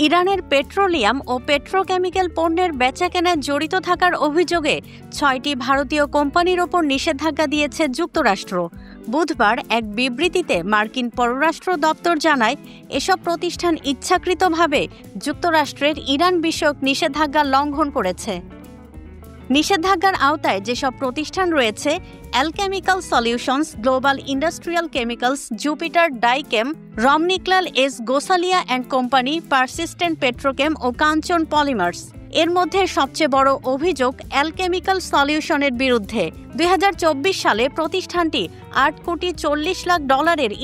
ইরানের পেট্রোলিয়াম ও পেট্রোকেমিক্যাল পণ্যের বেচাকেনায় জড়িত থাকার অভিযোগে ৬টি ভারতীয় কোম্পানির ওপর নিষেধাজ্ঞা দিয়েছে যুক্তরাষ্ট্র। বুধবার এক বিবৃতিতে মার্কিন পররাষ্ট্র দপ্তর জানায়, এসব প্রতিষ্ঠান ইচ্ছাকৃতভাবে যুক্তরাষ্ট্রের ইরান বিষয়ক নিষেধাজ্ঞা লঙ্ঘন করেছে। নিষেধাজ্ঞার আওতায় যেসব প্রতিষ্ঠান রয়েছে: alchemical solutions, global industrial chemicals, Jupiter Dyechem, Ramniklal S Gosalia and company, persistent Petrochem ও কাঞ্চন পলিমার্স। এর মধ্যে সবচেয়ে বড় অভিযোগ অ্যালকেমিক্যাল সলিউশনের বিরুদ্ধে। ২০২৪ সালে প্রতিষ্ঠানটি $৮.৪০ কোটি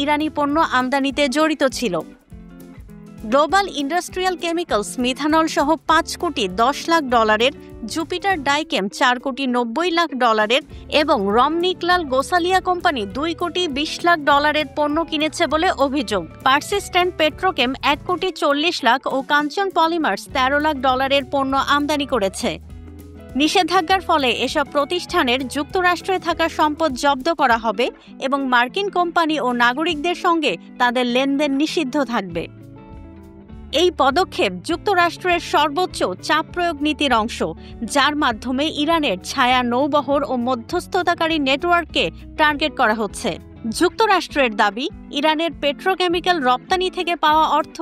ইরানি পণ্য আমদানিতে জড়িত ছিল। গ্লোবাল ইন্ডাস্ট্রিয়াল কেমিক্যালস মিথানল সহ $5.১০ কোটি, জুপিটার ডাইকেম $4.৯০ কোটি এবং রমনিক্লাল গোসালিয়া কোম্পানি $2.২০ কোটি পণ্য কিনেছে বলে অভিযোগ। পারসিস্টেন্ট পেট্রোকেম $1.৪০ কোটি ও কাঞ্চন পলিমার্স $13 লাখ পণ্য আমদানি করেছে। নিষেধাজ্ঞার ফলে এসব প্রতিষ্ঠানের যুক্তরাষ্ট্রে থাকা সম্পদ জব্দ করা হবে এবং মার্কিন কোম্পানি ও নাগরিকদের সঙ্গে তাদের লেনদেন নিষিদ্ধ থাকবে। এই পদক্ষেপ যুক্তরাষ্ট্রের সর্বোচ্চ চাপ প্রয়োগ নীতির অংশ, যার মাধ্যমে ইরানের ছায়া নৌবহর ও মধ্যস্থতাকারী নেটওয়ার্ককে টার্গেট করা হচ্ছে। যুক্তরাষ্ট্রের দাবি, ইরানের পেট্রোকেমিক্যাল রপ্তানি থেকে পাওয়া অর্থ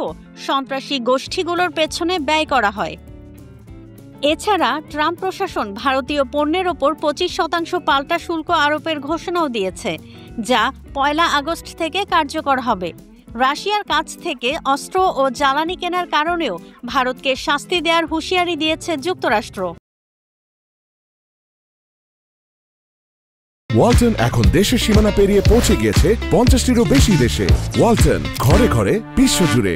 সন্ত্রাসী গোষ্ঠীগুলোর পেছনে ব্যয় করা হয়। এছাড়া ট্রাম্প প্রশাসন ভারতীয় পণ্যের ওপর 25% পাল্টা শুল্ক আরোপের ঘোষণাও দিয়েছে, যা 1 আগস্ট থেকে কার্যকর হবে। রাশিয়ার কাছ থেকে অস্ত্র ও জ্বালানি কেনার কারণেও ভারতকে শাস্তি দেওয়ার হুঁশিয়ারি দিয়েছে যুক্তরাষ্ট্র। ওয়ালটন এখন দেশের সীমানা পেরিয়ে পৌঁছে গিয়েছে 50টিরও বেশি দেশে। ওয়ালটন, ঘরে ঘরে বিশ্বজুড়ে।